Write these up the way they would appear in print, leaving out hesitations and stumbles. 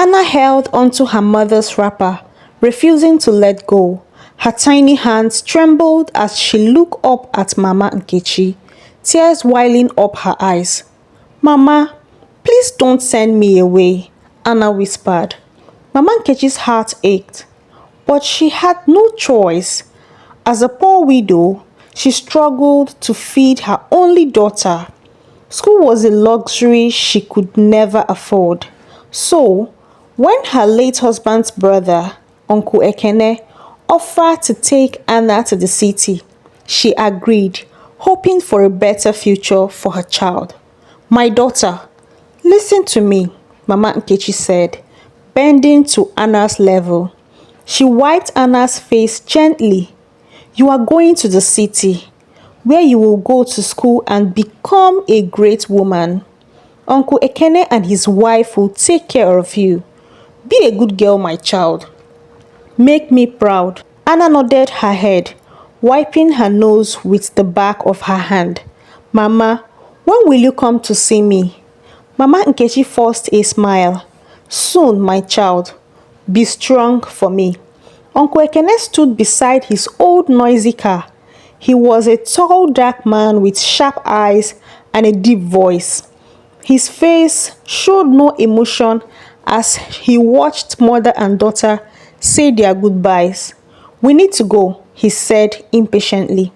Anna held onto her mother's wrapper, refusing to let go. Her tiny hands trembled as she looked up at Mama Nkechi, tears welling up her eyes. "Mama, please don't send me away," Anna whispered. Mama Nkechi's heart ached, but she had no choice. As a poor widow, she struggled to feed her only daughter. School was a luxury she could never afford. So, when her late husband's brother, Uncle Ekene, offered to take Anna to the city, she agreed, hoping for a better future for her child. "My daughter, listen to me," Mama Nkechi said, bending to Anna's level. She wiped Anna's face gently. "You are going to the city, where you will go to school and become a great woman. Uncle Ekene and his wife will take care of you. Be a good girl, my child. Make me proud." Anna nodded her head, wiping her nose with the back of her hand. "Mama, when will you come to see me?" Mama Nkechi forced a smile. "Soon, my child. Be strong for me." Uncle Ekene stood beside his old noisy car. He was a tall, dark man with sharp eyes and a deep voice. His face showed no emotion as he watched mother and daughter say their goodbyes. "We need to go," he said impatiently.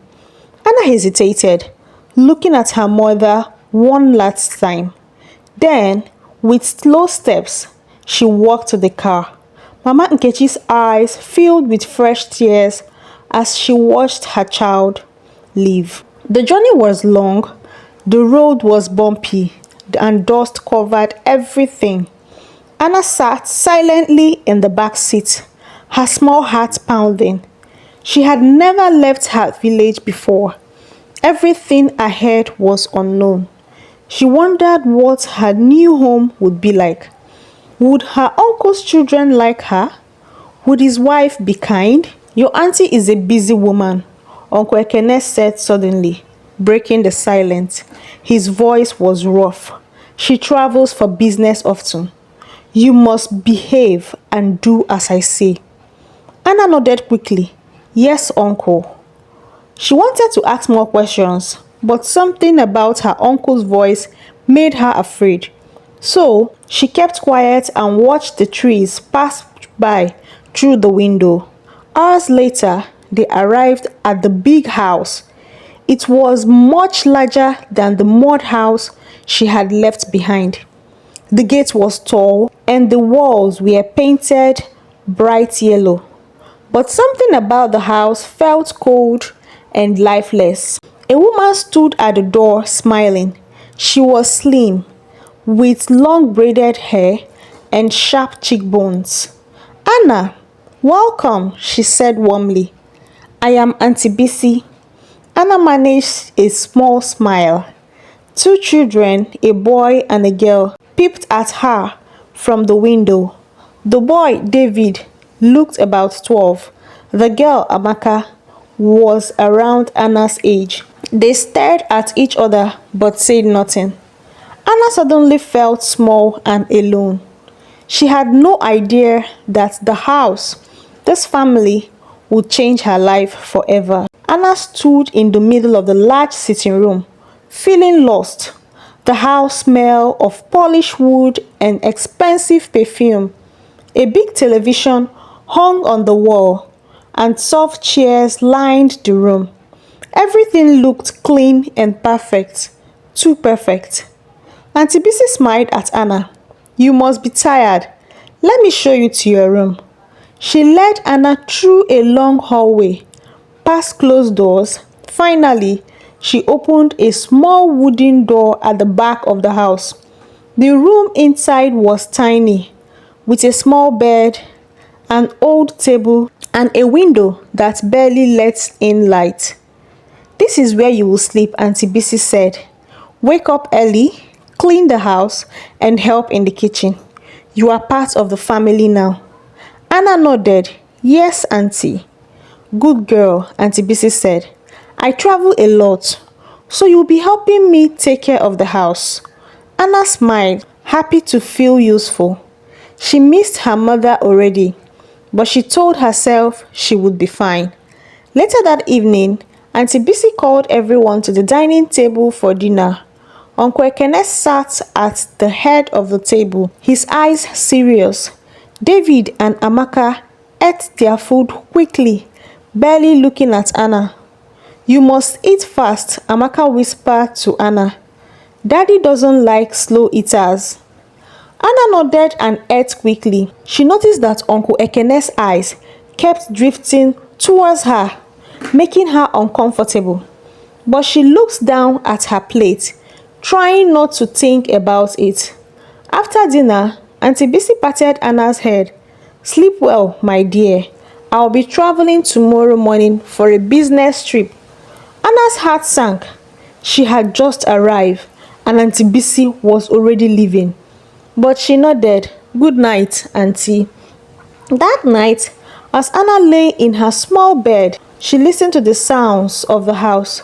Anna hesitated, looking at her mother one last time. Then, with slow steps, she walked to the car. Mama Nkechi's eyes filled with fresh tears as she watched her child leave. The journey was long, the road was bumpy, and dust covered everything. Anna sat silently in the back seat, her small heart pounding. She had never left her village before. Everything ahead was unknown. She wondered what her new home would be like. Would her uncle's children like her? Would his wife be kind? "Your auntie is a busy woman," Uncle Ekene said suddenly, breaking the silence. His voice was rough. "She travels for business often. You must behave and do as I say." Anna nodded quickly. "Yes, uncle." She wanted to ask more questions, but something about her uncle's voice made her afraid. So she kept quiet and watched the trees pass by through the window. Hours later, they arrived at the big house. It was much larger than the mud house she had left behind. The gate was tall and the walls were painted bright yellow. But something about the house felt cold and lifeless. A woman stood at the door smiling. She was slim, with long braided hair and sharp cheekbones. "Anna, welcome," she said warmly. "I am Auntie Bisi." Anna managed a small smile. Two children, a boy and a girl, peeped at her from the window. The boy, David, looked about 12. The girl, Amaka, was around Anna's age. They stared at each other but said nothing. Anna suddenly felt small and alone. She had no idea that the house, this family, would change her life forever. Anna stood in the middle of the large sitting room, feeling lost. The house smelled of polished wood and expensive perfume. A big television hung on the wall, and soft chairs lined the room. Everything looked clean and perfect, too perfect. Auntie Bisi smiled at Anna. "You must be tired. Let me show you to your room." She led Anna through a long hallway, past closed doors. Finally, she opened a small wooden door at the back of the house. The room inside was tiny, with a small bed, an old table, and a window that barely lets in light. "This is where you will sleep," Auntie Bisi said. "Wake up early, clean the house, and help in the kitchen. You are part of the family now." Anna nodded. "Yes, Auntie." "Good girl," Auntie Bisi said. "I travel a lot, so you'll be helping me take care of the house." Anna smiled, happy to feel useful. She missed her mother already, but she told herself she would be fine. Later that evening, Auntie Bisi called everyone to the dining table for dinner. Uncle Ekene sat at the head of the table, his eyes serious. David and Amaka ate their food quickly, barely looking at Anna. "You must eat fast," Amaka whispered to Anna. "Daddy doesn't like slow eaters." Anna nodded and ate quickly. She noticed that Uncle Ekene's eyes kept drifting towards her, making her uncomfortable. But she looked down at her plate, trying not to think about it. After dinner, Auntie Bisi patted Anna's head. "Sleep well, my dear. I'll be traveling tomorrow morning for a business trip." Anna's heart sank. She had just arrived, and Auntie Bisi was already leaving. But she nodded. "Good night, Auntie." That night, as Anna lay in her small bed, she listened to the sounds of the house,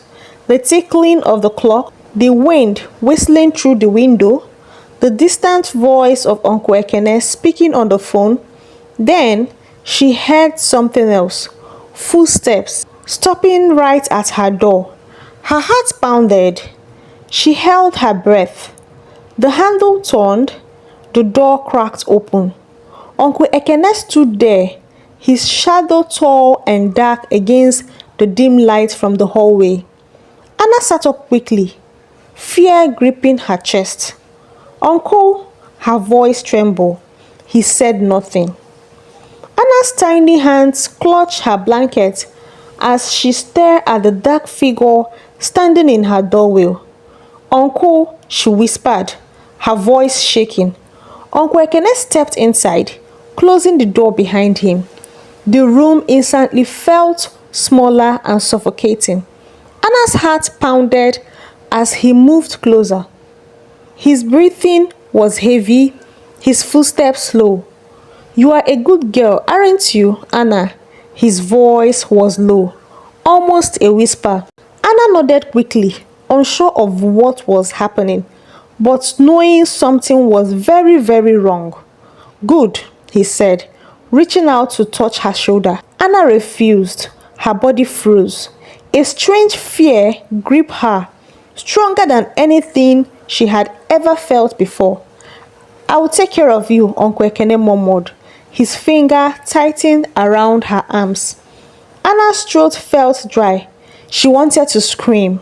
the tickling of the clock, the wind whistling through the window, the distant voice of Uncle Ekene speaking on the phone. Then she heard something else, footsteps, stopping right at her door. Her heart pounded. She held her breath. The handle turned, the door cracked open. Uncle Ekene stood there, his shadow tall and dark against the dim light from the hallway. Anna sat up quickly, fear gripping her chest. "Uncle," her voice trembled. He said nothing. Anna's tiny hands clutched her blanket as she stared at the dark figure standing in her doorway. "Uncle," she whispered, her voice shaking. Uncle Ekene stepped inside, closing the door behind him. The room instantly felt smaller and suffocating. Anna's heart pounded as he moved closer. His breathing was heavy, his footsteps slow. "You are a good girl, aren't you, Anna?" His voice was low, almost a whisper. Anna nodded quickly, unsure of what was happening, but knowing something was very, very wrong. "Good," he said, reaching out to touch her shoulder. Anna refused. Her body froze. A strange fear gripped her, stronger than anything she had ever felt before. "I will take care of you," Uncle Ekene murmured. His finger tightened around her arms. Anna's throat felt dry. She wanted to scream,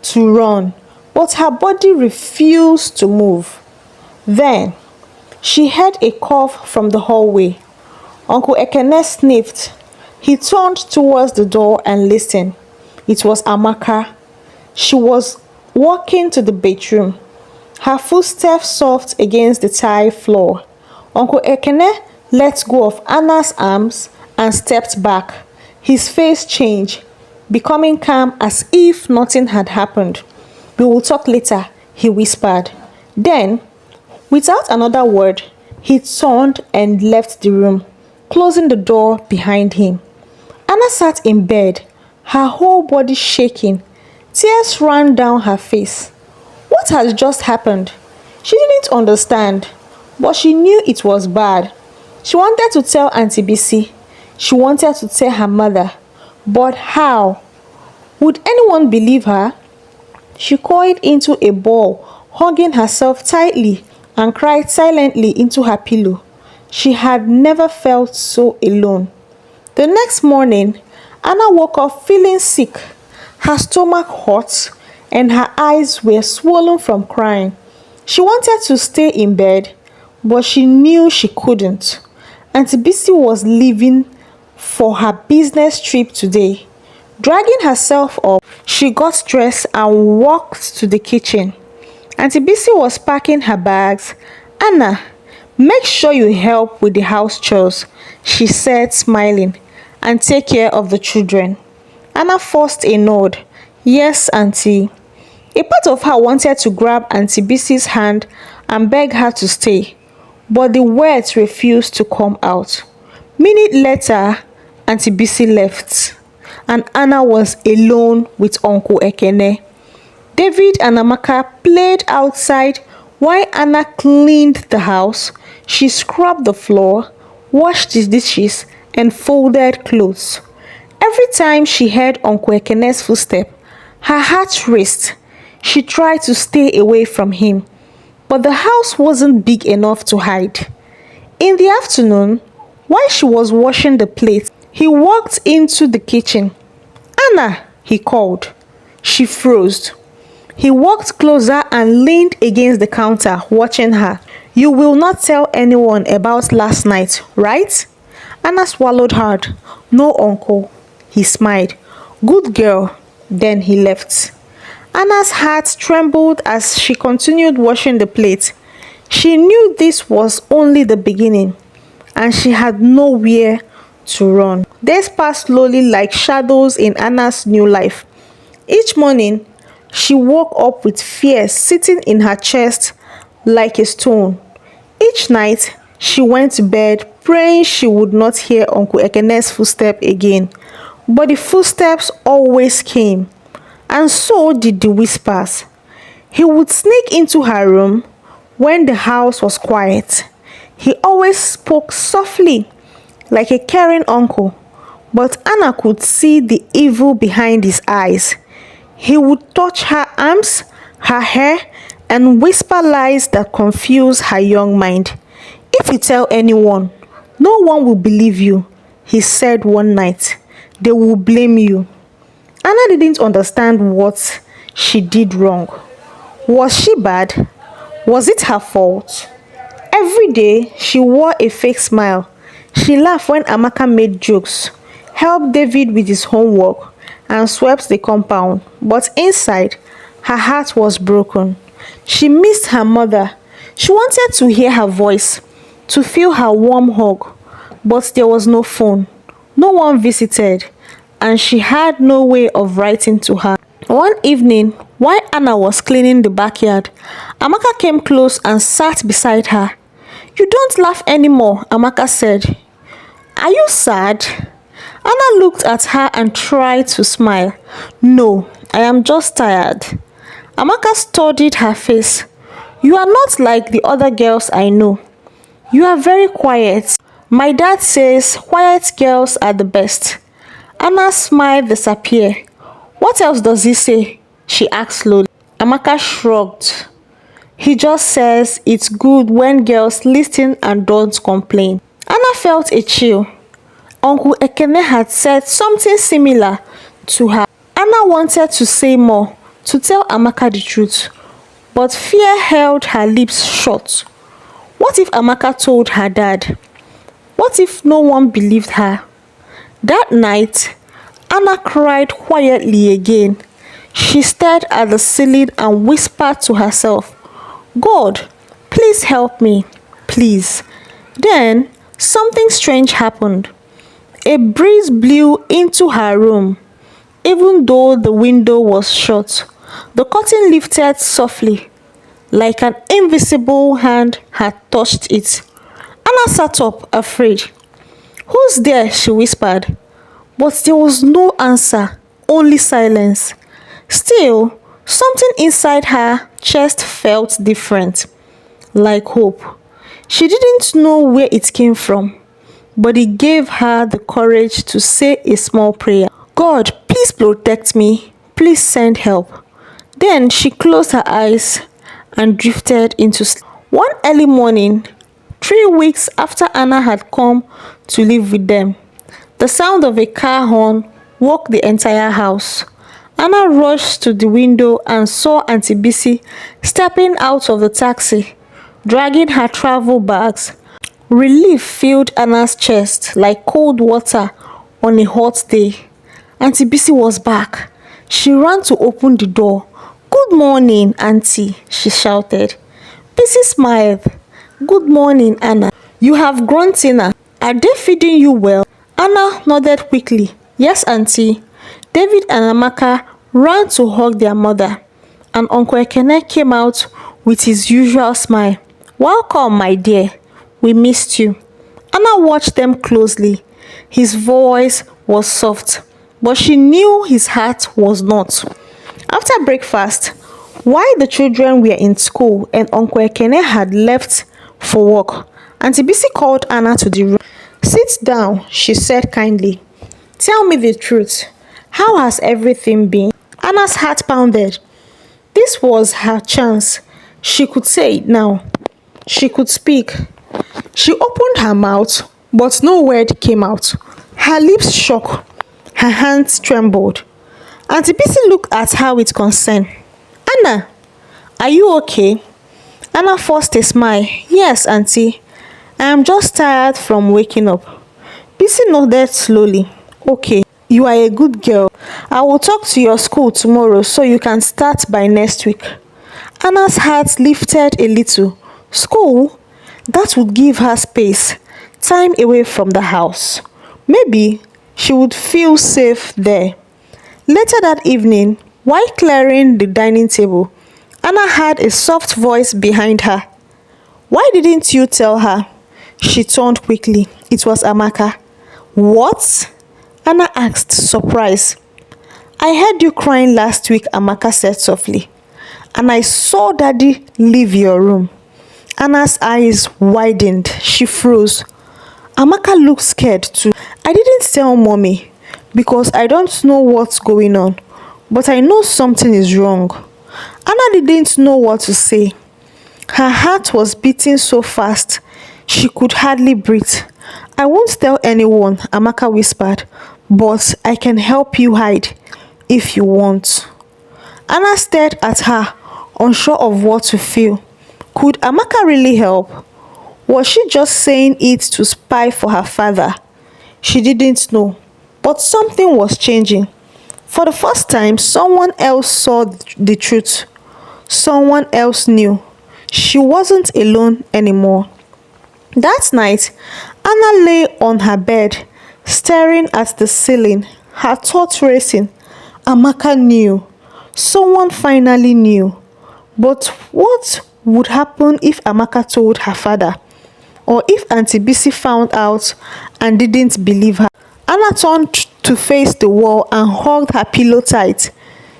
to run, but her body refused to move. Then, she heard a cough from the hallway. Uncle Ekene sniffed. He turned towards the door and listened. It was Amaka. She was walking to the bedroom, her footsteps soft against the tile floor. Uncle Ekene let go of Anna's arms and stepped back. His face changed, becoming calm as if nothing had happened. "We will talk later," he whispered. Then, without another word, he turned and left the room, closing the door behind him. Anna sat in bed, her whole body shaking. Tears ran down her face. What had just happened? She didn't understand, but she knew it was bad. She wanted to tell Auntie Bisi. She wanted to tell her mother. But how? Would anyone believe her? She coiled into a ball, hugging herself tightly, and cried silently into her pillow. She had never felt so alone. The next morning, Anna woke up feeling sick. Her stomach hurt, and her eyes were swollen from crying. She wanted to stay in bed, but she knew she couldn't. Auntie Bisi was leaving for her business trip today. Dragging herself up, she got dressed and walked to the kitchen. Auntie Bisi was packing her bags. "Anna, make sure you help with the house chores," she said, smiling, "and take care of the children." Anna forced a nod. "Yes, Auntie." A part of her wanted to grab Auntie Bisi's hand and beg her to stay, but the words refused to come out. Minute later, Auntie Bisi left, and Anna was alone with Uncle Ekene. David and Amaka played outside while Anna cleaned the house. She scrubbed the floor, washed the dishes, and folded clothes. Every time she heard Uncle Ekene's footstep, her heart raced. She tried to stay away from him, but the house wasn't big enough to hide. In the afternoon, while she was washing the plates, he walked into the kitchen. "Anna," he called. She froze. He walked closer and leaned against the counter, watching her. "You will not tell anyone about last night, right?" Anna swallowed hard. "No, uncle." He smiled. "Good girl." Then he left. Anna's heart trembled as she continued washing the plate. She knew this was only the beginning, and she had nowhere to run. Days passed slowly like shadows in Anna's new life. Each morning, she woke up with fear sitting in her chest like a stone. Each night, she went to bed praying she would not hear Uncle Ekene's footsteps again. But the footsteps always came, and so did the whispers. He would sneak into her room when the house was quiet. He always spoke softly, like a caring uncle, but Anna could see the evil behind his eyes. He would touch her arms, her hair, and whisper lies that confused her young mind. "If you tell anyone, no one will believe you," he said one night. "They will blame you." Anna didn't understand what she did wrong. Was she bad? Was it her fault? Every day, she wore a fake smile. She laughed when Amaka made jokes, helped David with his homework, and swept the compound. But inside, her heart was broken. She missed her mother. She wanted to hear her voice, to feel her warm hug. But there was no phone. No one visited, and she had no way of writing to her. One evening, while Anna was cleaning the backyard, Amaka came close and sat beside her. "You don't laugh anymore," Amaka said. "Are you sad?" Anna looked at her and tried to smile. "No, I am just tired." Amaka studied her face. "You are not like the other girls I know. You are very quiet. My dad says quiet girls are the best." Anna's smile disappeared. "What else does he say?" she asked slowly. Amaka shrugged. "He just says it's good when girls listen and don't complain." Anna felt a chill. Uncle Ekene had said something similar to her. Anna wanted to say more, to tell Amaka the truth, but fear held her lips shut. What if Amaka told her dad? What if no one believed her? That night, Anna cried quietly again. She stared at the ceiling and whispered to herself, "God, please help me, please." Then, something strange happened. A breeze blew into her room. Even though the window was shut, the curtain lifted softly, like an invisible hand had touched it. Anna sat up, afraid. "Who's there?" she whispered. But there was no answer, only silence. Still, something inside her chest felt different, like hope. She didn't know where it came from, but it gave her the courage to say a small prayer. "God, please protect me. Please send help." Then she closed her eyes and drifted into sleep. One early morning, 3 weeks after Anna had come to live with them, the sound of a car horn woke the entire house. Anna rushed to the window and saw Auntie Bisi stepping out of the taxi, dragging her travel bags. Relief filled Anna's chest like cold water on a hot day. Auntie Bisi was back. She ran to open the door. "Good morning, Auntie," she shouted. Bisi smiled. "Good morning, Anna. You have grown thinner. Are they feeding you well?" Anna nodded quickly. "Yes, Auntie." David and Amaka ran to hug their mother, and Uncle Ekene came out with his usual smile. "Welcome, my dear. We missed you." Anna watched them closely. His voice was soft, but she knew his heart was not. After breakfast, while the children were in school and Uncle Ekene had left for work, Auntie Bisi called Anna to the room. Sit down, she said kindly. Tell me the truth. How has everything been? Anna's heart pounded. This was her chance. She could say it now. She could speak. She opened her mouth, but no word came out. Her lips shook. Her hands trembled. Auntie Bisi looked at her with concern. Anna, are you okay? Anna forced a smile. Yes, Auntie. I am just tired from waking up. Bisi nodded slowly. Okay, you are a good girl. I will talk to your school tomorrow so you can start by next week. Anna's heart lifted a little. School? That would give her space, time away from the house. Maybe she would feel safe there. Later that evening, while clearing the dining table, Anna heard a soft voice behind her. Why didn't you tell her? She turned quickly. It was Amaka. What? Anna asked, surprised. I heard you crying last week, Amaka said softly. And I saw Daddy leave your room. Anna's eyes widened. She froze. Amaka looked scared too. I didn't tell Mommy because I don't know what's going on, but I know something is wrong. Anna didn't know what to say. Her heart was beating so fast she could hardly breathe. I won't tell anyone, Amaka whispered, but I can help you hide if you want. Anna stared at her, unsure of what to feel. Could Amaka really help? Was she just saying it to spy for her father? She didn't know, but something was changing. For the first time, someone else saw the truth. Someone else knew. She wasn't alone anymore. That night, Anna lay on her bed, staring at the ceiling, her thoughts racing. Amaka knew. Someone finally knew. But what would happen if Amaka told her father? Or if Auntie Bisi found out and didn't believe her? Anna turned to face the wall and hugged her pillow tight.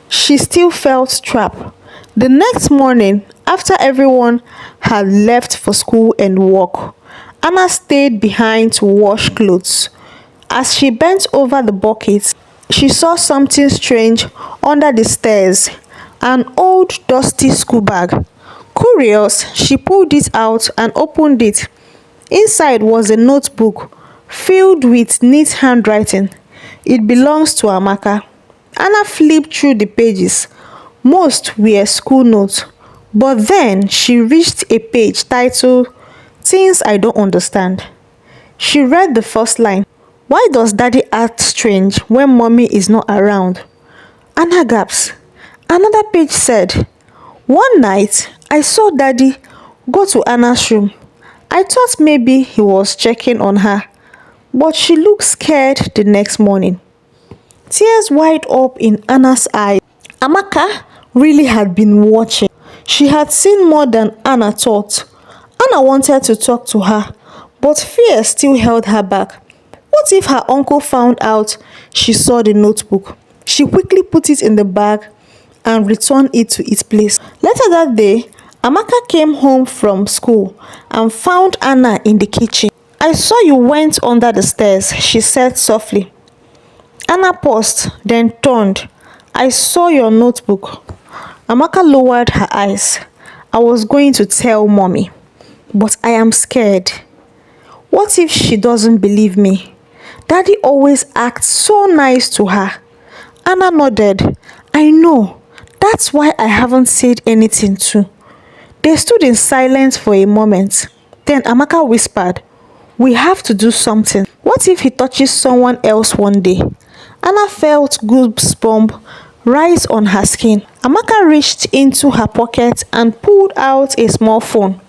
She still felt trapped. The next morning, after everyone had left for school and work, Anna stayed behind to wash clothes. As she bent over the bucket, she saw something strange under the stairs, an old dusty school bag. Curious, she pulled it out and opened it. Inside was a notebook filled with neat handwriting. It belongs to Amaka. Anna flipped through the pages. Most were school notes, but then she reached a page titled Things I Don't Understand. She read the first line. Why does Daddy act strange when Mommy is not around? Anna gasped. Another page said, one night I saw Daddy go to Anna's room. I thought maybe he was checking on her, but she looked scared the next morning. Tears welled up in Anna's eyes. Amaka really had been watching. She had seen more than Anna thought. Anna wanted to talk to her, but fear still held her back. What if her uncle found out she saw the notebook? She quickly put it in the bag and returned it to its place. Later that day, Amaka came home from school and found Anna in the kitchen. I saw you went under the stairs, she said softly. Anna paused, then turned. I saw your notebook. Amaka lowered her eyes. I was going to tell Mommy, but I am scared. What if she doesn't believe me? Daddy always acts so nice to her. Anna nodded. I know. That's why I haven't said anything too. They stood in silence for a moment. Then Amaka whispered, we have to do something. What if he touches someone else one day? Anna felt goosebumps rise on her skin. Amaka reached into her pocket and pulled out a small phone.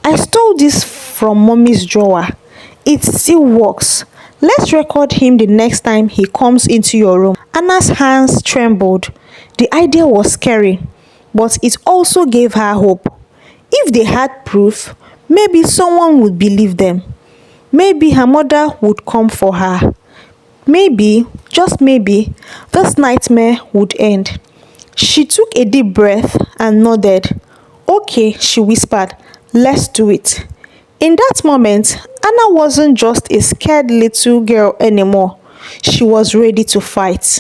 I stole this from Mommy's drawer. It still works. Let's record him the next time he comes into your room. Anna's hands trembled. The idea was scary, but it also gave her hope. If they had proof, maybe someone would believe them. Maybe her mother would come for her. Maybe, just maybe, this nightmare would end. She took a deep breath and nodded. Okay, she whispered, let's do it. In that moment, Anna wasn't just a scared little girl anymore. She was ready to fight.